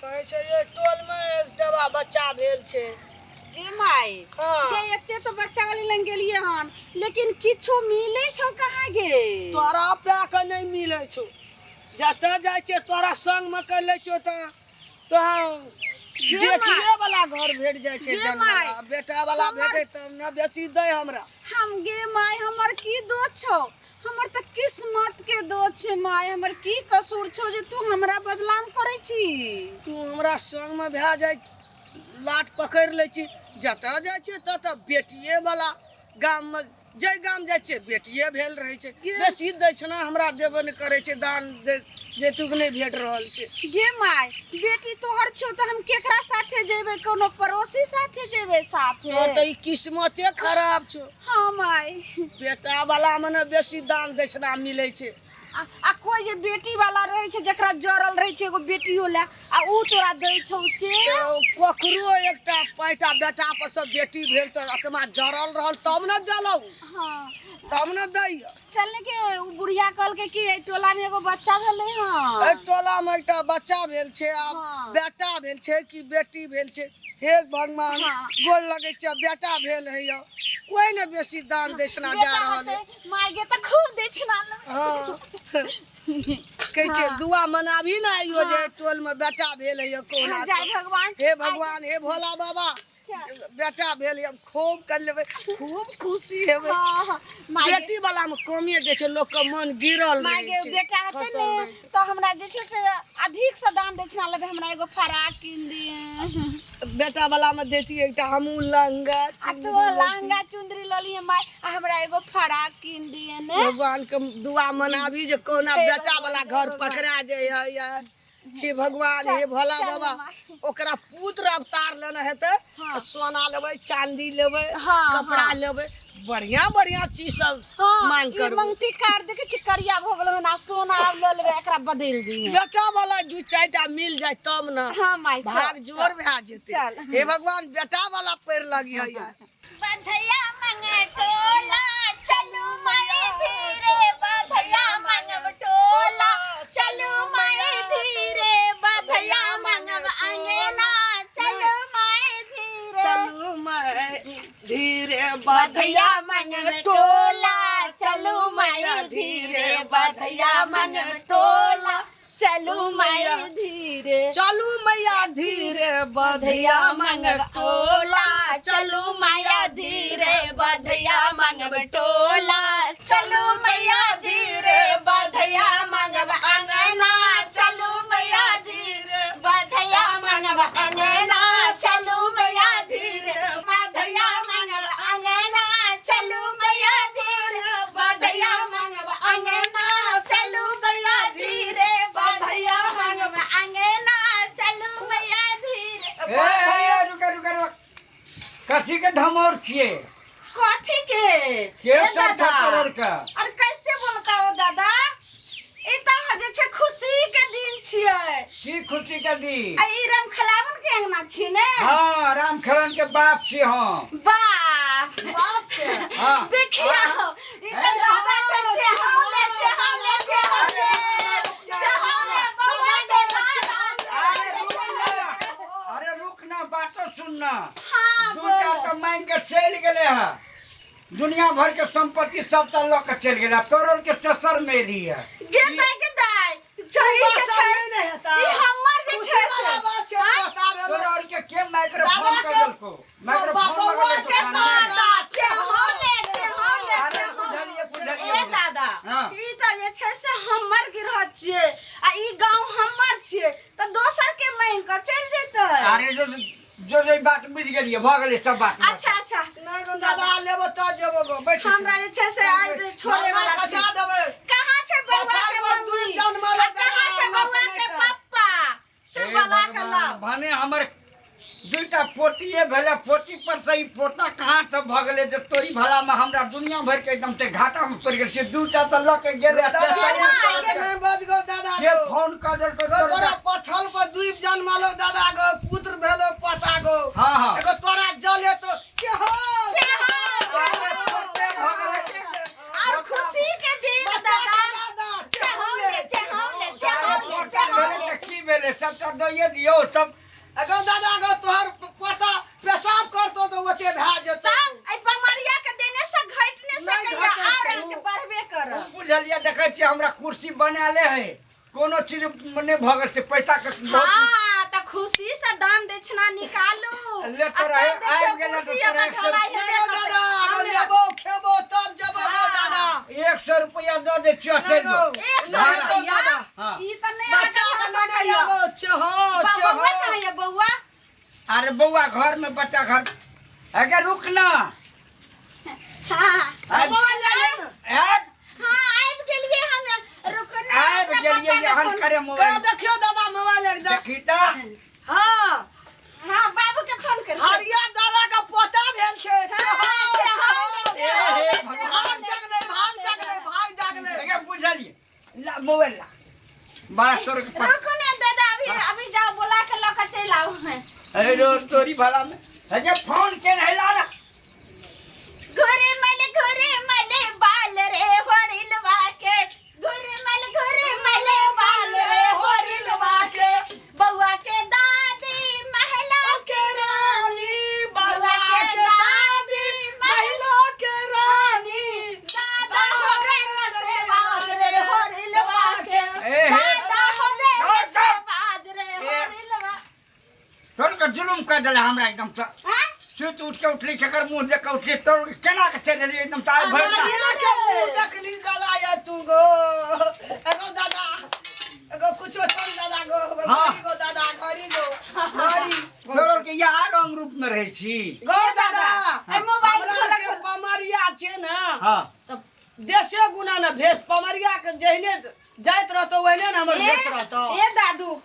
कहे छै ये टोल में एकटा बच्चा भेल छै गे माई हाँ। गे एते तो बच्चा वाली लंग गेलिए हन लेकिन किछो मिले छौ कहाँ गे तोरा पे के नहीं मिले छौ जते जाय छै तोरा संग में कर ले छौ तो बेटिए वाला घर भेट जाय छै जन्म बेटा वाला भेटे तब न बेसी दे हमरा हम गे माई हमर की दोष छौ हमर त किस्मत के दोष छै माई हमर की कसूर छौ जे तू हमरा बदनाम करै छी तू हमरा संग में भे जाय लाट पकड़ ले छी जते जाय छै तते बेटिए वाला गाम में जय गाम जाय छै बेटिए भेल रहे छै बेसी दक्षिणा हमरा देबे न करे छै दान जे तुक नहीं भेट रहल छै गे माई बेटी तोहर छौ त हम केकरा साथे जेबे कोनो पड़ोसी साथे जेबे साथे तोर त ई किस्मते खराब छौ हां माई बेटा वाला में न बेसी दान दक्षिणा मिले छै आ कोई जे बेटी वाला रहे छै जकरा जरल रहे छै एगो बेटियो ला आ ऊ तोरा दै छौ से ककरो एकटा पैटा बेटा पर सब बेटी भेल त आत्मा जरल रहल तब न देलौ हां तब न दैय चलने के ऊ बुढ़िया कहल के कि ए टोला में एगो बच्चा भेलै हां ए टोला में एकटा बच्चा भेल छै आ बेटा भेल छै कि बेटी भेल छै हे भगवान गोल लगे छै बेटा भेल है यो कोई न बेसी दान दक्षिणा जा रहल है माय गे त खूब दक्षिणा हां कहे छै दुआ मनाबी ना आइयो जे टोल में बेटा भेल है यो कोना जय भगवान हे भगवान हे भोला बाबा बेटा भेल अब खूब कर लेबे खूब खुशी हेबे बेटी वाला में कमे दे छै लोग के मन गिरल रहे छै माय बेटा हते ने तो हमरा जे छै से अधिक से दान दक्षिणा लेबे हमरा एगो फराक किन दिए बेटा वाला में दे छी एकटा हमू लहंगा आ तो लहंगा चुंदरी ल लिए माय आ हमरा एगो फराक किन दिए ने भगवान के दुआ मनाबी जे कोना बेटा वाला घर पकड़ा जाय है हे भगवान हे भोला बाबा ओकरा पुत्र अवतार लेना हेते सोना लेबे चांदी लेबे कपड़ा लेबे बढ़िया बढ़िया चीज सब मांग कर मंगती कार देखे छी करिया भ गेल ना सोना आब ले लेबे एकरा बदल दिए बेटा वाला दू चारटा मिल जाय तब ना हां माय भाग जोर भे जेते हे भगवान बेटा वाला पैर लगी है बधैया मंगे टोला चलू माई धीरे बधैया मंगब टोला चलू माई धीरे बधैया मंगब अंगना चलू माई धीरे चलू माई धीरे बधैया मंगब टोला चलू माई धीरे बधैया मंगब टोला चलू माई धीरे चलू मैया धीरे बधैया मंगब टोला चलू मैया धीरे बधैया मंगब टोला चलू मैया धीरे बधैया मंगब अंगना चलू मैया धीरे बधैया मंगब अंगना चलू मैया धीरे बधैया मंगब अंगना चलू मैया धीरे बधैया मंगब अंगना चलू मैया धीरे बधैया मंगब अंगना चलू मैया धीरे ए रुक रुक रुक कथी के धमौर छिए कथी के सब ठक्कर का और कैसे बोलता हो दादा ई त जे छे खुशी के दिन छिए की खुशी के दिन आ ई राम खलावन के अंगना छी ने हां राम खलन के बाप छी हम बाप बाप छे हां देखिया ई त दादा छे हम ले छे हम ले छे हम ले बउआ दे अरे रुक ना बात सुनना हां दू चार का मांग के चल गेले है दुनिया भर के संपत्ति सब त लोग के चल गेला तोरल के तेसर मेरी है गेदाई चाहिए के छै नहीं हेता ई हमर जे छै से बात छै बताबे तोरल के माइक्रोफोन कर देल को माइक्रोफोन लगा के के दादा छे हम ले छे ए दादा ई त जे छै से हमर गिरह छिए आ ई गांव हमर छिए त दोसर के मांग के चल जेतै अरे जो बात बुझ गेलिए भ गेलै सब बात अच्छा अच्छा नहीं गो दादा लेबो त जेबो गो बैठ हमरा जे छै से आज छोड़े वाला खसा देबे कहां छै बउआ के मम्मी कहां छै बउआ के पापा से बला के लाओ भने हमर दुईटा पोतिए भेले पोती पर से पोता कहां से भ गेलै जे तोरी भला में हमरा दुनिया भर के एकदम से घाटा में पड़ गेल छै दूटा त ल के गेले नहीं बद गो दादा के फोन कर देल को तोरा पथल पर द्वीप जन्मालो दादा गो पुत्र भेलो पता गो हां हां एगो तोरा जले तो के हो और खुशी के दिन दादा दादा चहले की भेले सबटा दइए दियो सब अगो दादा अगो तोहर पोता पेशाब करतो तो ओते भा जेतो आई पमरिया के देने से घटने से नहीं कहिया घटे और छै। के बढ़बे कर बुझलिए देखे छियै हमरा कुर्सी बनाले है कोनो चीज मने भगल से पैसा के बहुत हां त खुशी से दान दक्षिणा निकालू ले तो रहे आइ गेला तो अगो दादा अगो लेबो खेबो तब जबो गो दादा 100 रुपया दे दे छियै नहीं गो। 100 रुपया हाँ। ई त नहीं बच्चा बच्चा बना अगो चहो बाबा चहो मत कहिए बउआ अरे बउआ घर में बच्चा घर अगे रुक ना हां बउआ ले ऐड हां आइब गेलिए हम रुकना आइब गेलिए यहाँ करे का मोबाइल देखियो दादा मोबाइल एकदम देखी त हां हां बाबू के फोन कर हरिया दादा का पोता भेल छे हे भाग जागले अगे बुझलिए ला मोबाइल ला बड़ा तोर के पास रुको ने दादा अभी जाओ बुला के लेके चल आओ अरे रो तोरी भला में अगे फोन के नहीं लाना घोरे मले बाल रे होरिलवा के घोरे मले बाल रे होरिलवा के बउआ के दादी महला के रानी बउआ के दादी महिला के रानी दादा होवे न से बाज रे होरिलवा के ए हे दादा होवे न से बाज रे होरिलवा तोर का जुलुम कर देला हमरा एकदम से हां सुत उठ के उठली चक्कर मुंह देख के उठली तोर केना के चल रही एकदम ताय भर के मुंह देखली दादा या तू गो एगो दादा एगो कुछो छोड़ दादा गो घड़ी गो दादा घड़ी गो घड़ी तोर के यहाँ रंग रूप में रहे छी गो दादा ए मोबाइल हमरा खोला के पमरिया छे ना हां तब देशे गुना ना भेष पमरिया के जहने जाइत रहतो वहने ना हमर भेष रहतो ए दादू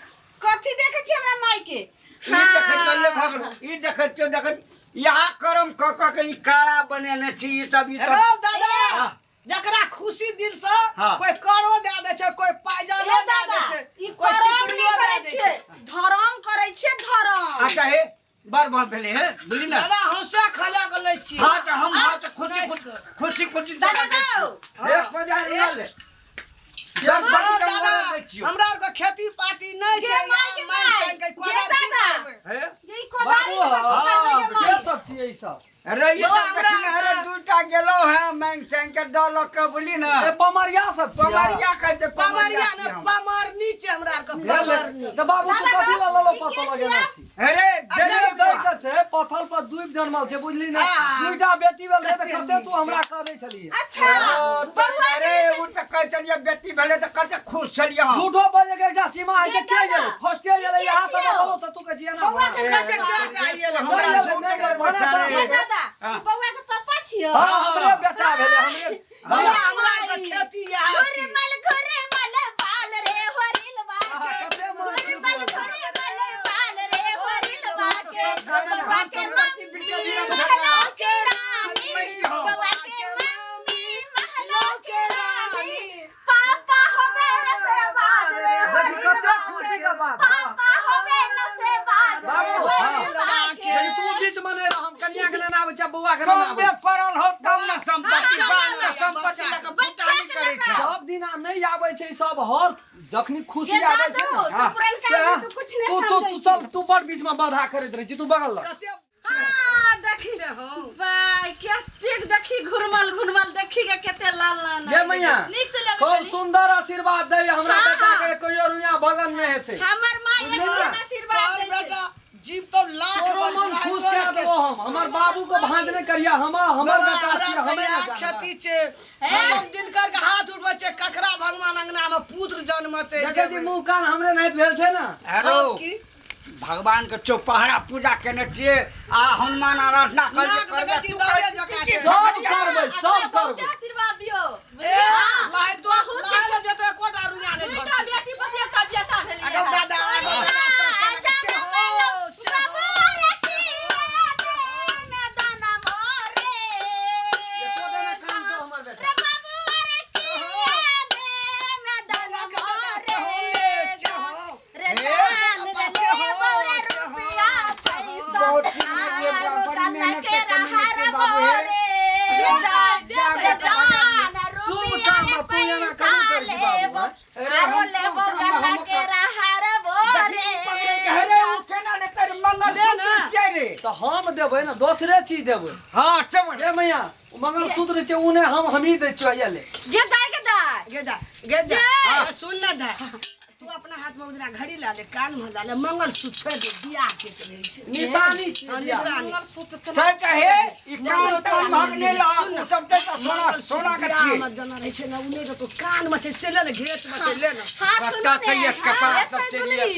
कथी देखे छी हमरा माई के ई देखे चले भगल ई देखे यहाँ करम क के ई काला बनेने छी ई सब एगो दादा हाँ। जकरा खुशी दिल से हाँ। कोई करो दे दे छै कोई पायजामा दे दे छै ई कोई करम सिकड़ियो नहीं दे करे दे छे छै धरम करे छे धरम अच्छा हे बार बार भेले है बुझली ना दादा हंसे खला के लै छी हाँ तो हम हाँ तो खुशी दादा गो एक बजा ले दादा 10 बजे का देखियो हमरा आर के खेती पाती नहीं ये छै माय के माय माय, छै के ये कोदा दादा। करबै है यही कोदारी है के सब छियै ई सब अरे ये यो सब हमरा देखी ना अरे दूटा गेलो है मैंग चैंग के दल के बोली ना ए पमरिया सब छियै पमरिया कहते पमरिया ने पमरनी छै हमरा आर के पमरनी त बाबू तू दादा कथि गो, ला ललो ई पतो के लगेना छियै? छी अरे जे जल्दी दै के छै पथल पर दुइब जन्मल छै बुझली ने हाँ। दुइटा बेटी भेल छै त कते कते तू नीक हमरा कह दै छलिए अच्छा बउआ अरे के वो तो कह चलिए बेटी भेले तो कते खुश चलिए हम झूठो बोले के एकटा सीमा है ये जे के दादा, गेलै फर्स्ट ईयर गेलै ये यहाँ सब छियै? बोलो से तू के जिया ना बउआ के कहै छै के आइले हमरा बोले झूठ ले, के ले, बच्चा ले, रे ए दादा हाँ। ई बउआ के पापा छियो हां हमरे बेटा भेलै हमरे बाबा हमरा आर के खेती यह छी घोरे मल बाल रे होरिलवा के कते मन घोरे खुश मल होलै। बाल रे होरिलवा के बउआ के मम्मी महलो के रानी बउआ के मम्मी महलो के रानी पापा होवे न से बाज रे देखी कते खुशी के बात पापा होवे न से बाज रे बाबू, होरिलवा के यदि तू बीच में नहीं रह हम कन्या के लेना आबै छै बौआ के लेना कम आबै में पड़ल हो तब न संपत्ति हाँ, बाल न हाँ, संपत्ति बच्चा लग के फुटानी करे छै सब दिन नहीं आबै छै सब हर जखनी खुशी ये आबै छै दादू, ना तू पुरनका में तू कुछ नहीं समझै चल तू बड़ बीच में बाधा करैत रही छी तू बगल लग कते हाँ, देखी बाय कतेक देखी घुरमल देखी के कते लाल लाल जय मैया नीक से लेबे खूब करी। सुंदर आशीर्वाद दे हमरा हाँ। बेटा के कोई रुइया भगन नहीं हेते हमर माँ ये बुझलियै? आशीर्वाद तोहर दै छै बेटा जीव तो लाख तोरो मन बरस खुश कए देबो हम हमर बाबू को भांज नहीं करिया हमर बेटा छियै हमे ना जाना खेती छै मतलब दिनकर के हाथ उठबै छै ककरा भगवान अंगना में पुत्र जन्मते देखे जी मुंह कान हमरे नहीं भेल छै ना हेलो की भगवान के चौपहरा पूजा केने छियै आ हनुमान आराधना कर नाक देखै छी दौड़े जका छै सब करबै सब बहुत करबै आशीर्वाद दियो ए लाइ तो बहुत लाइ जेते कोटा रुइया नहीं बेटा झड़ बेटी बस एकटा बेटा भेलै अगो दादा अगो दादा एको दिन काम तो हमर बेटा बहुत ये बड़ी मेहनत के कमी के बाबू है शुभ काम में तू एना कभी कर दी बाबू अरे हम लेबो गल्ला के रहार बोरे तो हम देबै ना दोसरे चीज देबै हाँ चमन ए मैया मंगलसूत्र छै उने हम ही दै छियै ले गेदा गेदा हाँ, सुन ना दा तू अपना हाथ में उधरा घड़ी ला ले कान में ला ले मंगलसूत्र छोड़ दे बियाह के चले छै निशानी हाँ, छै निशानी छै कहे ई कान तान भागने ला उ सब ते सोना सोना का बियाह छिए में जना रहे छै ना उने तो कान में छै से ले घेच में छै ले ना हाँ कत्ता सुनू छै ने, एक कपार हाँ, सब ऐसे चलिए दुली।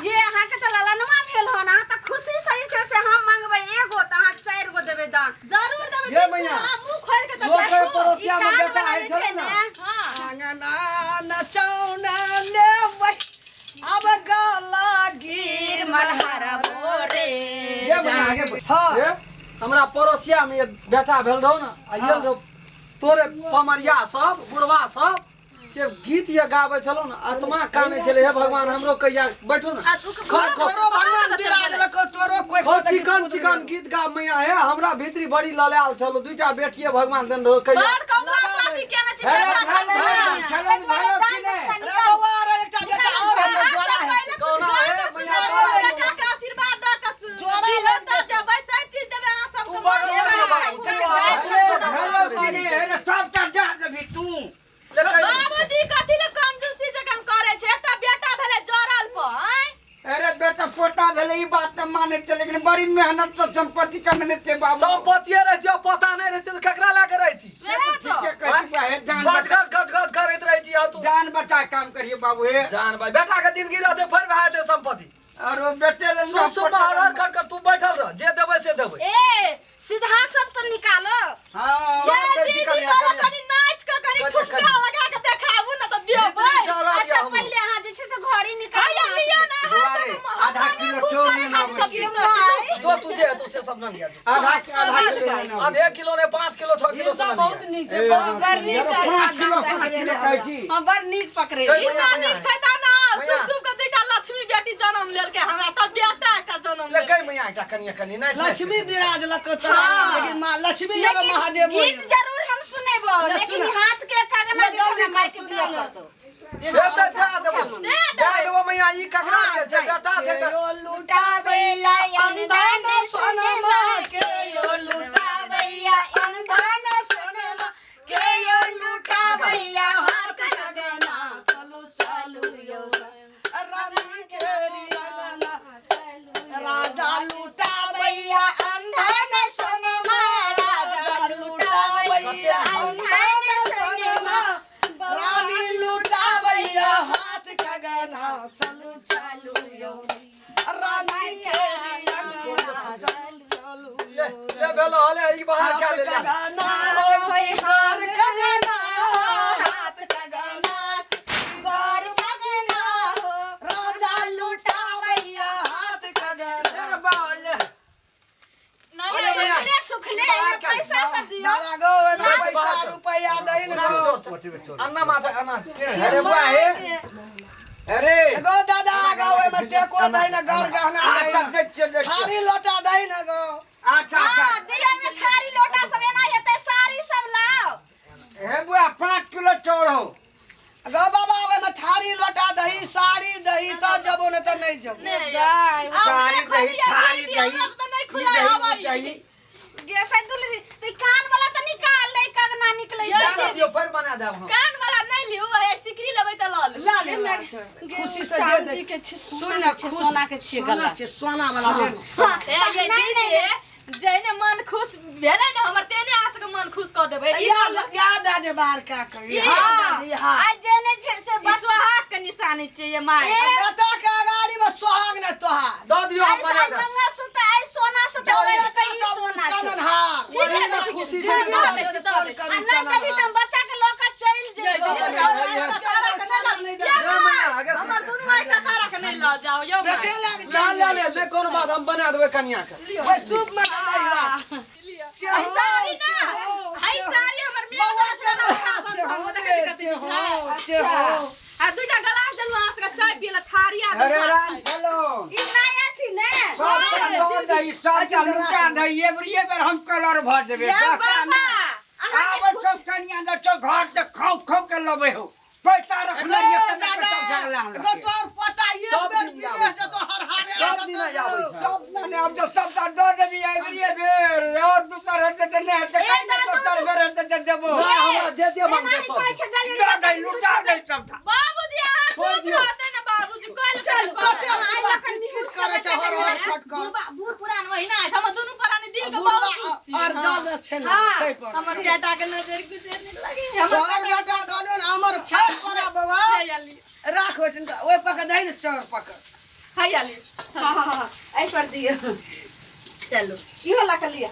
ये अहाँ के तो ललनवा भेल हो ना तो खुशी सही छै से हम मांगबै एगो त अहाँ 4 गो देबै दान जरूर देबै ये मैया, मुंह खोल के तो लोग के देखो, पड़ोसिया ई में कान बेटा वाला आइ जे छै छै ना। ने, हाँ आंगना नचौना लेबै अब गलागी मलहरा बोरे ये मैया आगे बढ़। हाँ। ए, हमरा पड़ोसिया में ये बेटा भेल रहो ना आइल रहो तोरे पमरिया सब बुढ़वा सब से गीत ये गावे चलो ना आत्मा काने चले हे भगवान हमरो कहिया बैठो ना आ तू के तोरो भगवान विराज रखो तोरो कोई खो चिकन चिकन गीत गा मैया है हमरा भीतरी बड़ी ललाल चलो दुईटा बेटिए भगवान देन रहो कहिया बड़ कौआ पार्टी केना छै हेलो, बेटा हेलो, खा हेलो, ले हेलो, दान किने? दक्षिणा अरे निकाल बउआ रे एकटा बेटा और है जोड़ा है कौन है? बेटा के आशीर्वाद द कस जोड़ा दिलो लग त देबै सब चीज देबै अहाँ तू सबके बड़ बड़ बाबू, तू हेलो किने हेलो सब का जा देबी तू बाबूजी कथि ले कंजूसी जखन करे छै एकटा बेटा भेले जरल पर हैं अरे बेटा पोता भेले ई बात त माने छै लेकिन बड़ी मेहनत से संपत्ति कमने छै बाबू संपत्ति रह जो पता नहीं रहते तो ककरा ला के रहती वहे तो ठीक है है जान गट गट गट गट करत रह छी तू जान बचा काम करिए बाबू हे जान भाई बेटा के दिन गिरते फिर भाई दे संपत्ति और वो बेटे ले सुब सुब बाहर कट कर तू बैठल रह जे देबै से देबै ए सीधा सब तो निकालो हां ये सब दीदी करिया, वाला करिया। कनी नाच के कनी करिया, ठुमका करिया। लगा के देखाबू ना तो देबै भीतरी जरा अच्छा दिया हम। पहले अहाँ जे छै से घड़ी निकाल लियो ना दुआरे, आधा किलो चोर लेना सब होई छै। सब जो तुझे तू से सब न लिया आधा किलो लेना अब 1 किलो ने 5 किलो 6 किलो से बहुत नीक छै बहुत गर्मी छै हां बड़ नीक पकड़े कई इतना महीना नीक छै ता ना महीना। सुब सुब के दुटा लक्ष्मी बेटी जन्म लेल के हमरा तब बेटा एकटा जन्म ले लेल कई मैया का कनिया कनी नहीं लक्ष्मी विराज लको तो हाँ। लेकिन मां लक्ष्मी एगो लेकिन महादेव गीत जरूर हम सुनेबो ले लेकिन सुना। हाथ के कगला ले जे छै जल्दी ना माइक कर, दिया सुना कर दो ये तो जा देबो दे जा देबै। देबो मैया ई ककरा के छै बेटा छै त यो लुटाबैला अंधान सोनमा के यो लुटाबैया इंधन सोनमा के यो लुटाबैया हाथ लगना चलो चालू यो रानी के रियाना राजा लुटाबैया अंधान सोनमा राजा लुटाबैया अंधान सोनमा रानी लुटाबैया हाथ खगना चलो चालू यो रानी के रियाना चलो ले बेलो हले ई बाहर क्या ले ले अन्ना माता अन्ना अरे वाह हे अरे अच्छा देख चल देख थारी लोटा दही न गो अच्छा अच्छा थारी लोटा सब एना हेतै साड़ी सब लाओ हे बुआ 5 किलो चौड़ो गो बाबा ओए में थारी लोटा दही साड़ी दही तो जबो न तो नहीं जबो साड़ी दही थारी दही नहीं ई खुला दही हवा चाहिए गैसे दुली तो कान वाला तो निकाल ले कगना निकले जाना दियो फिर बना देब हम कान वाला नहीं लियो है सिकरी लेबै त ल ला ले खुशी से दे दे के छी सुन ना सोना के छी गला सोना वाला दे ये दीदी जेने मन खुश भेलै न हमर तेने आस के मन खुश क देबै याद आ जे बाहर का कही आज जेने छै से सुहाग के निशानी छै ये माय बेटा के अगाड़ी में सुहाग ने तोहार दो दियो हम बना देब मंगा सुत आई सोना से देबै त ई सोना छै चंदनहार ठीक है तो खुशी से आ नहीं कभी तुम बच्चा के लोका चल जेबो ये मैया आगे हमर दुनु माय का सारा के नहीं ल जाओ यो बेटे लग जा ले ले कोनो बात हम बना देबै कनिया के ओए सूप में दही सारी ना हाय सारी हमर में आ दुटा गिलास देलु आस के चाय पियला थारिया अरे राम चलो ई नया छी ने सब चांदो दही सब चालूका दही एवरी बेर हम कलर भर देबे या बाबा आब चौक कनिया द चौक घर त खाउ खाउ के लबे हो पैसा रखले ये दादा गो तोर पता ये सब बेर दिन विदेश आबै से तो हर हारे सब दिन आबै छै सब ने अब जो सब डर तो नहीं तो कहीं तो चल करे तो देबो ना हमरा जे जे मांग नहीं सब कहै छै जल्दी ना दे लुटा दे सबटा बाबूजी अहाँ चुप रहते ना बाबूजी कल चल कते पूरा किच करे छै हर हर खटकर बूढ़ पुरान वहिना छै हम दुनू प्राणी दिल के बुढ़वा बहुत खुश छी और जल छै ना तै पर हमर बेटा के नजर गुजर नहीं लगे तोहर बेटा कहलो ना हमर फेर पड़ा बाबा हयाली राख बेटन का ओइ पकड़ दे ने चोर पकड़ हयाली हां ऐ पर दियो चलो इहो ला लिया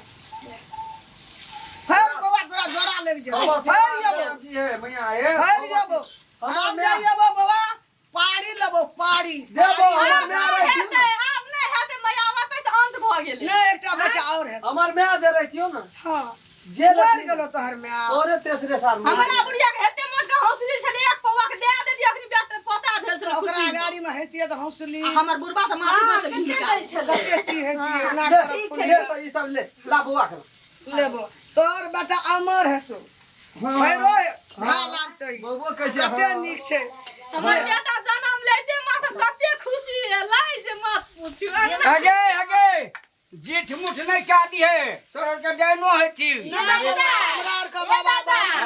फेर बाबा तोरा जोड़ा लग जा हमर फेर येबो जी है मैया है फेर येबो अब मैं येबो बाबा पाड़ी लेबो पाड़ी देबो हमर अब मैं नहीं रही हेते अब नहीं हेते मैयावा कैसे अंत भ गेलै ने एकटा बेटा और है हमर मैं दे रही थियो ना हां जे मर गेलो तोहर में और तेसरे साल में हमरा बुढ़िया के हेते मोट के हौसली छले एक पौवा के दे देती अखनी बेटा पता भेल छले ओकरा गाड़ी में हेतिए त हौसली हमर बुढ़बा त माटी पर से निकाल छले कते चीज हेतिए ना ले करत ले तो ई सब ले ला बुआ कर लेबो तोहर बेटा अमर है तो फेरो भाला तै बबुआ कहै छै कते नीक छै हमर बेटा जन्म लेते मां कते खुशी है लाई जे मत पूछू आगे आगे जीठ मुठ नहीं काटी है तोर के देनो है थी हमरा आर के बाबा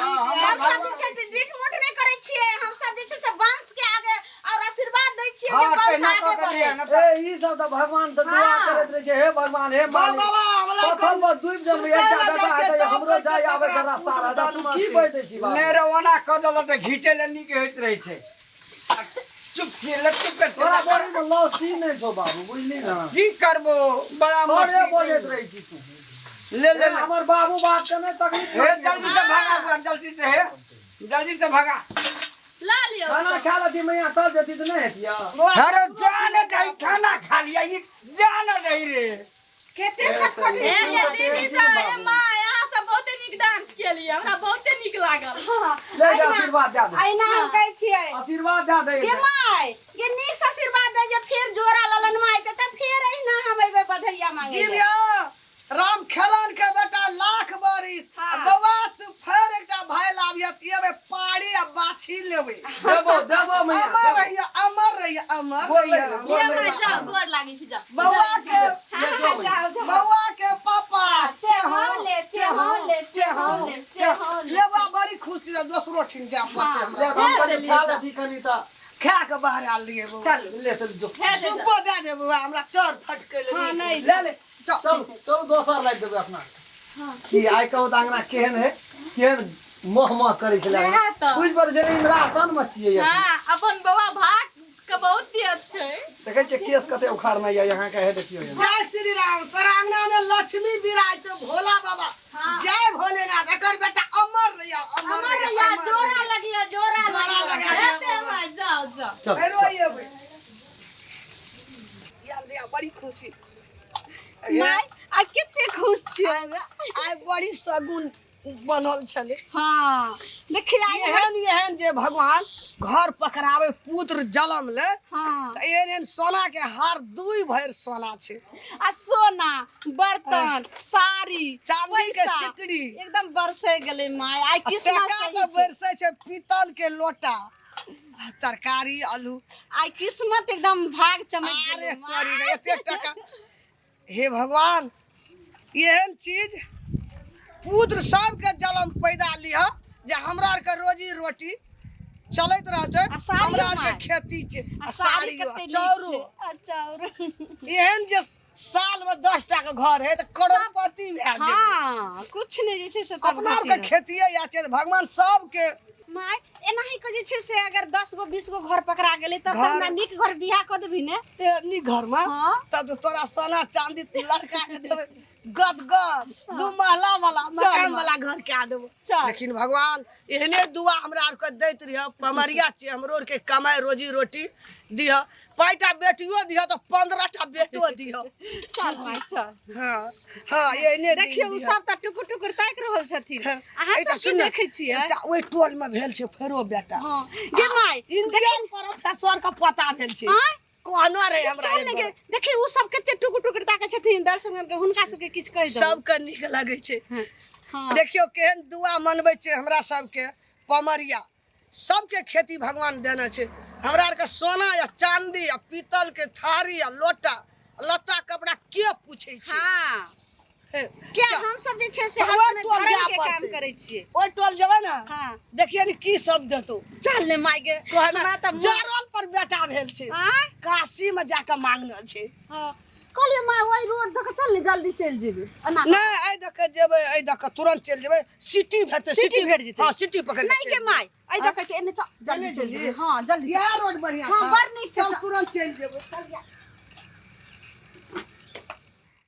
हम सब जे छै डीठ मोट नहीं करे छियै हम सब जे छै से वंश के आगे और आशीर्वाद दै छियै जे वंश आगे बढ़े ए ई सब तो भगवान से दुआ करत रहे छै हे भगवान हे मालिक बाबा हमरा पथल पर दुब जम एकटा बेटा है हमरो जाय आवे के रास्ता रहा तू की बैठे छी बाबा ने रवाना क देलो त घीचे ले नीक होइत रहे छै चुप के लट्टू पे तोरा बड़ी में लॉसी नहीं छो बाबू बुझली ना की करबो बड़ा बड़े मस्ती बोलत करबो। रही छी तू ले ले हमर बाबू बात के नहीं तकलीफ हे जल्दी से भागा जल्दी से है जल्दी से भागा ला लियो खाना खा लेती मैया तब जती तो नहीं हेतिया अरे जाने दे खाना खा लिया ये जाने दे रे कते खटखट ए ये दीदी से ए मां यहां सब बहुते नीक डांस केलिए हमरा बहुते नीक लागल ले जा आशीर्वाद दे दे आइना हम कहै छियै आशीर्वाद दे दे ये माय ये नीक से आशीर्वाद दे जे फिर जोरा ललन माय त फिर अहिना हम अइबे बधैया मांगे जीविया राम खेलन के बेटा लाख बरिस हाँ। बाबा तू फेर एकटा भाई लाबिया तियबे पाड़ी आ बाछी लेबे देबो देबो मैया अमर रहिया अमर रहिया अमर बोल रहिया रहिया, ये माय जाओ गोर लागी छी जाओ बउआ के जाओ बउआ के पापा चेहले चेहले चेहले चेहले लेबा बड़ी खुशी से दोसरो ठिन जा पड़ते ले हमरा हम कनी खा लेती कनी त खा के बाहर आल लिए बउआ चल ले चल जो सुपो दे दे बउआ हमरा चर फटके ले हां नहीं ले ले चल चल दोसर लाग देबे अपना की आइ कहू दांगना केहन है केहन मोह मोह करे छले वएह तो। कुछ पर जे राशन में छिए हां अपन बउआ भाग के बहुत दियत छै देखे छै केस कते उखाड़ना या यहां के है देखियो जय श्री राम तोरांगना में लक्ष्मी विराज तो भोला बाबा हाँ। जय भोलेनाथ एकर बेटा अमर रहिया हमर या जोरा लगिया जोरा लगिया हेते माय जाओ जाओ चल फेरो ये यार दिया बड़ी खुशी माय आ कते खुश छियै आइ बड़ी सगुन बनल छले हां देखिए एहन जे भगवान घर पकड़ावे पुत्र जन्म ले हां त एहन सोना के हार दुई भर सोना छै आ सोना बर्तन साड़ी चांदी के पैसा, सिकड़ी एकदम बरसे गेले माय आइ किस्मत टका सही तो छै बरसे छै पीतल के लोटा तरकारी आलू आइ किस्मत एकदम भाग चमक अरे गेले तोरी गए एते टका हे भगवान एहन चीज पुत्र सबके जन्म पैदा लिह जे हमरा आर के रोजी रोटी चलैत रहते आ साड़ी हमरा आर के माय। खेती छै आ आ साड़ी साड़ी कते चाउरो चाउर एहन जे साल में 10 टा के घर है तो करोड़पति भए जेबै हां कुछ नहीं जे छै से तब अपना आर के खेतिए या छै भगवान सबके माय एनाही के जे छै से अगर 10 गो 20 गो घर पकड़ा गेलै तब घर- हमरा नीक घर बियाह क देबी ने तेनी घर में हाँ। तब तो तोरा सोना चांदी लड़का के देबै गद गद 2 महला वाला मकान माय। वाला घर के आ देबो चल। लेकिन भगवान एहने दुआ हमरा आर के दैत रह पमरिया छै हमरो आर के कमाई रोजी रोटी दिह 5 टा बेटियो दिह तो 15 टा बेटो दिह चल माय चल हां हां एहने देखियो उ सब त टुकुर टुकुर ताक रहल छथिन अहाँ सब की देखै छियै एकटा ओइ टोल में भेल छै फेरो बेटा हां ये माय इंडियन प्रोफेसर का पता भेल छै आय कहनो रे हमरा चल लगे देखिए उ सब कते टुकुर टुकुर ताके छथिन दर्शन के हुनका सबके किछ कह दो सबके नीक लगै छै हां देखियो केहन दुआ मनबै छै हमरा सबके पमरिया सबके खेती भगवान देने छै हमरा आर के सोना या चांदी या पीतल के थारी या लोटा लत्ता कपड़ा के पूछे छै हां क्या हम सब जे छै से हाँ, हर समय टोल धर्म जाए के काम पड़तै। करै छियै ओइ टोल जेबै ना हाँ देखिए नि की सब देतो चल ले माय गे हमरा त जरल पर बेटा भेल छै काशी में जाके मांगने छै हां कहलिए माय ओइ रोड दक चल ले जल्दी चल जेबै अना नहीं आई दक जेबै आई दक तुरंत चल जेबै सिटी भेटते सिटी भेट जेतै। हां सिटी पकड़ नहीं के माय आई दक के एने चल जल्दी चल जेबै हां जल्दी या रोड बढ़िया हां बड़ नीक छै चल तुरंत चल जेबै चल जा